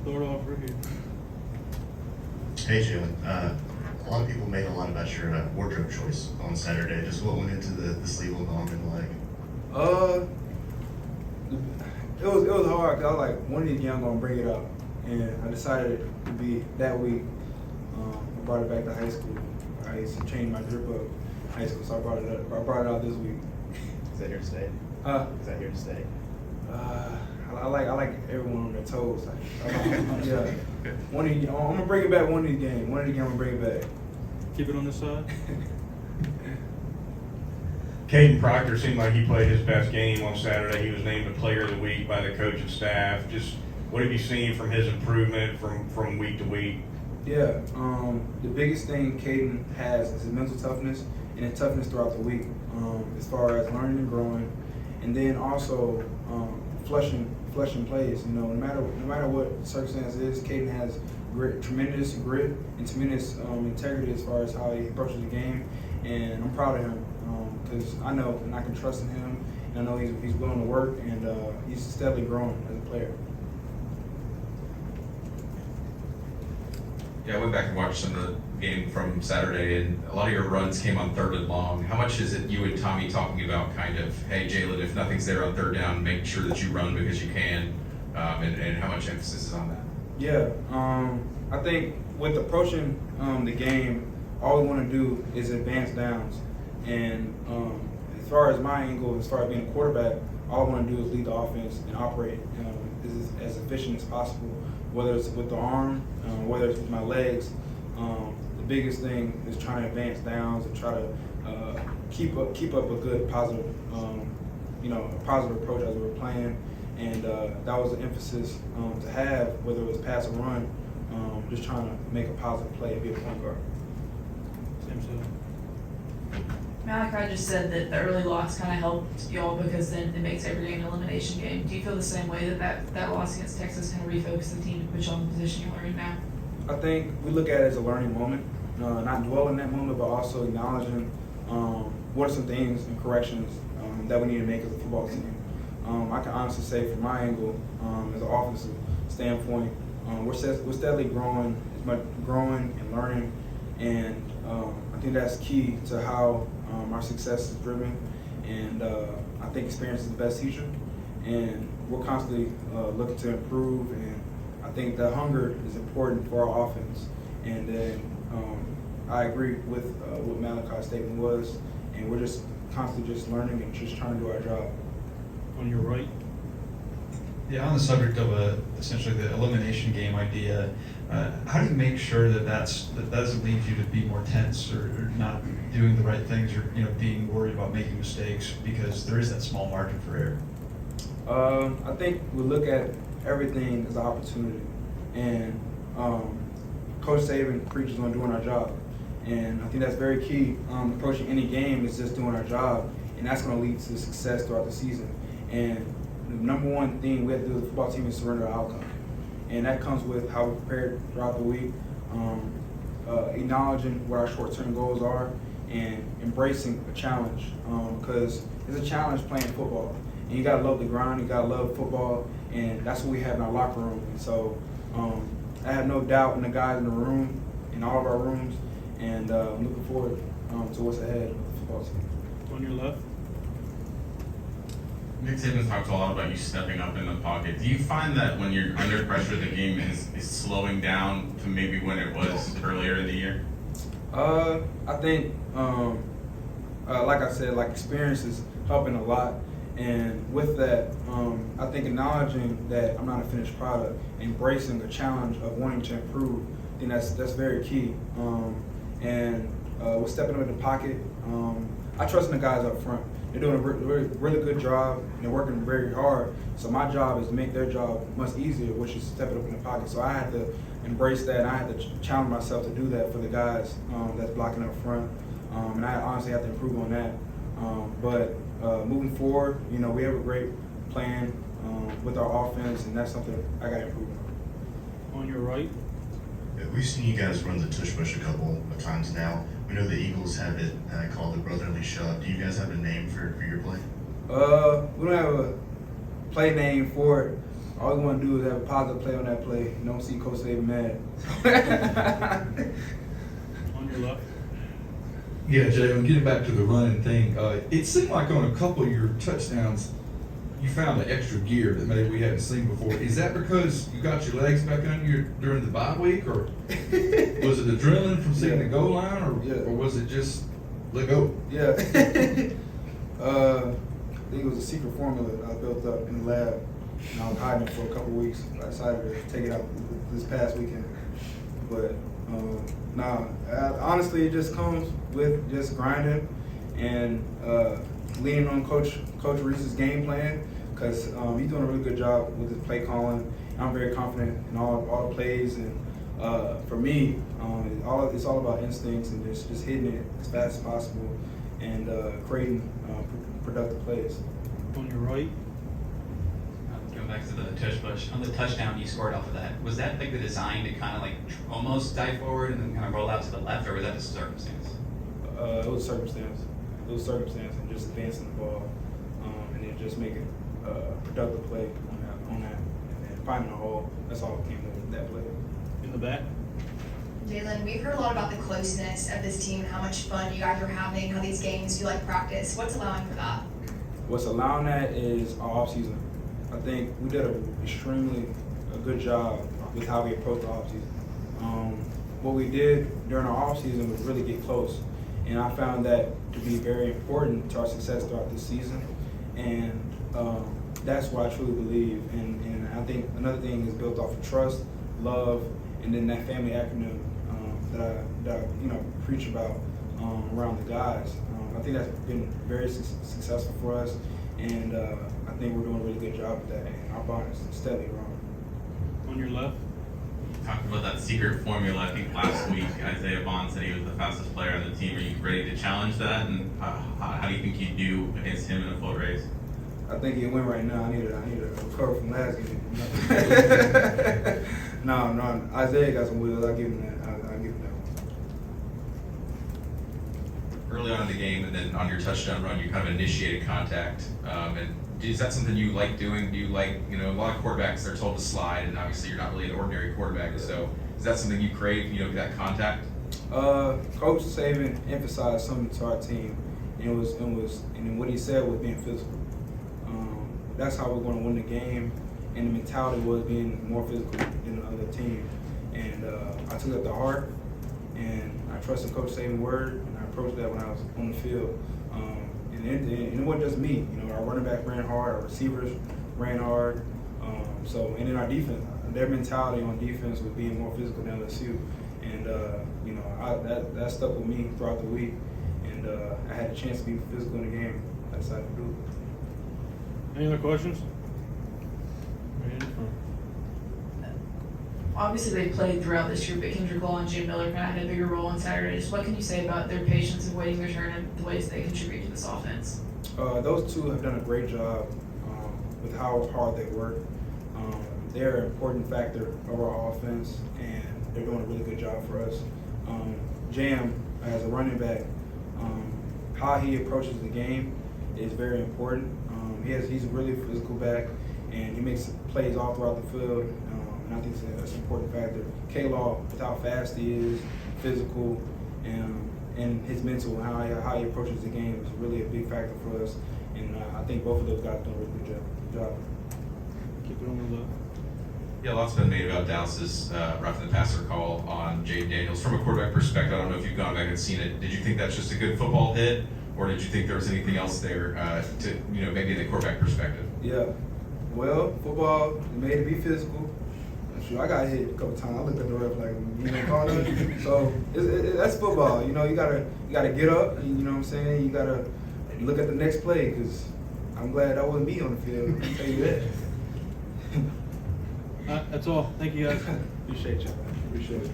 Start off right here. Hey, Jalen. A lot of people made a lot about your wardrobe choice on Saturday. Just what went into the sleeve on the arm and the leg? It was hard because I was like, one of these games I'm gonna bring it up, and I decided to be that week. I brought it back to high school. I used to change my drip up in high school, so I brought it up. I brought it out this week. Is that here to stay? Is that here to stay? I like everyone on their toes. Yeah. I'm gonna bring it back one of these games. One of these games I'm gonna bring it back. Keep it on this side. Caden Proctor seemed like he played his best game on Saturday. He was named the player of the week by the coach and staff. Just what have you seen from his improvement from week to week? Yeah, the biggest thing Caden has is his mental toughness and his toughness throughout the week, as far as learning and growing, and then also flushing plays. You know, no matter what circumstance it is, Caden has tremendous grit and tremendous integrity as far as how he approaches the game, and I'm proud of him because I know and I can trust in him, and I know he's willing to work, and he's steadily growing as a player. Yeah, I went back and watched some of the game from Saturday, and a lot of your runs came on 3rd and long. How much is it you and Tommy talking about kind of, hey, Jalen, if nothing's there on 3rd down, make sure that you run because you can, and how much emphasis is on that? Yeah, I think with approaching the game, all we want to do is advance downs. And as far as my angle, as far as being a quarterback, all I want to do is lead the offense and operate as efficient as possible, whether it's with the arm, whether it's with my legs. The biggest thing is trying to advance downs and try to keep up a good positive, positive approach as we were playing. And that was the emphasis to have, whether it was pass or run, just trying to make a positive play and be a point guard. Same side. Malachi just said that the early loss kind of helped y'all because then it makes every game an elimination game. Do you feel the same way that loss against Texas kind of refocused the team to put you on the position you're in now? I think we look at it as a learning moment, not dwell in that moment, but also acknowledging what are some things and corrections that we need to make as a football team. I can honestly say from my angle, as an offensive standpoint, we're steadily growing and learning, and I think that's key to how our success is driven. And I think experience is the best teacher, and we're constantly looking to improve. And I think the hunger is important for our offense. And then I agree with what Malachi's statement was, and we're just constantly just learning and just trying to do our job. On your right. Yeah, on the subject of essentially the elimination game idea, how do you make sure that doesn't lead you to be more tense or not doing the right things or being worried about making mistakes because there is that small margin for error? I think we look at everything as an opportunity, and Coach Saban preaches on doing our job, and I think that's very key. Approaching any game is just doing our job, and that's going to lead to success throughout the season. And the number one thing we have to do as a football team is surrender our outcome. And that comes with how we prepared throughout the week, acknowledging what our short-term goals are, and embracing a challenge. Because it's a challenge playing football. And you gotta love the grind, you gotta love football, and that's what we have in our locker room. And so I have no doubt in the guys in the room, in all of our rooms, and I'm looking forward to what's ahead of the football team. On your left. Nick Saban's talked a lot about you stepping up in the pocket. Do you find that when you're under pressure, the game is slowing down to maybe when it was earlier in the year? I think, like I said, experience is helping a lot. And with that, I think acknowledging that I'm not a finished product, embracing the challenge of wanting to improve, I think that's very key. And we're stepping up in the pocket. I trust in the guys up front. They're doing a really good job, and they're working very hard. So my job is to make their job much easier, which is stepping up in the pocket. So I had to embrace that, and I had to challenge myself to do that for the guys that's blocking up front. And I honestly have to improve on that. But moving forward, we have a great plan with our offense, and that's something I got to improve on. On your right. We've seen you guys run the tush push a couple of times now. We know the Eagles have it called the brotherly shove. Do you guys have a name for your play? We don't have a play name for it, All we want to do is have a positive play on that play. And don't see Coach Saban mad. On your left. Yeah, Jalen, getting back to the running thing, it seemed like on a couple of your touchdowns, you found an extra gear that maybe we hadn't seen before. Is that because you got your legs back under you during the bye week, or was it adrenaline from seeing the goal line, or was it just let go? Yeah. I think it was a secret formula that I built up in the lab, and I was hiding it for a couple weeks. I decided to take it out this past weekend. But honestly, it just comes with just grinding and leaning on Coach Reese's game plan, because he's doing a really good job with his play calling. I'm very confident in all the plays, and for me, it's all about instincts and just hitting it as fast as possible and creating productive plays. On your right. Going back to the tush push, on the touchdown you scored off of that, was that like the design to kind of like almost dive forward and then kind of roll out to the left, or was that just a circumstance? It was circumstance. It was circumstance and just advancing the ball, and then just making a productive play on that, and then finding a hole. That's all that came with that play. In the back. Jalen, we've heard a lot about the closeness of this team and how much fun you guys are having, how these games you like practice. What's allowing for that? What's allowing that is our off season. I think we did an extremely good job with how we approached the off season. What we did during our off season was really get close, and I found that to be very important to our success throughout this season. And that's what I truly believe. And I think another thing is built off of trust, love, and then that family acronym that I preach about around the guys. I think that's been very successful for us, and I think we're doing a really good job with that, and our bond is steadily growing. On your left. Talking about that secret formula, I think last week Isaiah Bond said he was the fastest player on the team. Are you ready to challenge that? And how do you think you do against him in a float race? I think he'll win right now. I need to recover from last game. No, Isaiah got some wheels. I'll give him that. I'll give him that one. Early on in the game, and then on your touchdown run, you kind of initiated contact. And is that something you like doing? Do you like, a lot of quarterbacks, they're told to slide, and obviously you're not really an ordinary quarterback. So is that something you crave, that contact? Coach Saban emphasized something to our team, and and what he said was being physical. That's how we're going to win the game, and the mentality was being more physical than the other team. And I took it to heart, and I trusted Coach Saban's word, and I approached that when I was on the field. And it wasn't just me. Our running back ran hard, our receivers ran hard. And then our defense, their mentality on defense was being more physical than LSU. And that stuck with me throughout the week. And I had a chance to be physical in the game. I decided to do it. Any other questions? Right in front. Obviously, they played throughout this year, but Kendrick Law and Jim Miller kind of had a bigger role on Saturday. Just what can you say about their patience and waiting their turn and the ways they contribute to this offense? Those two have done a great job with how hard they work. They're an important factor of our offense, and they're doing a really good job for us. Jam, as a running back, how he approaches the game is very important. He's a really physical back, and he makes plays all throughout the field. And I think that's an important factor. K-Law, with how fast he is, physical, and his mental, how he approaches the game is really a big factor for us. And I think both of those guys do a really good job. Keep it on the left. Yeah, lots been made about Dallas's roughing the passer call on Jaden Daniels. From a quarterback perspective, I don't know if you've gone back and seen it. Did you think that's just a good football hit, or did you think there was anything else there to maybe the quarterback perspective? Yeah, well, football made it be physical. Sure, I got hit a couple times. I looked at the ref like, call that. So that's football. You gotta get up. You know what I'm saying? You gotta look at the next play, because I'm glad that wasn't me on the field. I'll tell you that. That's all. Thank you, guys. Appreciate y'all. Appreciate it.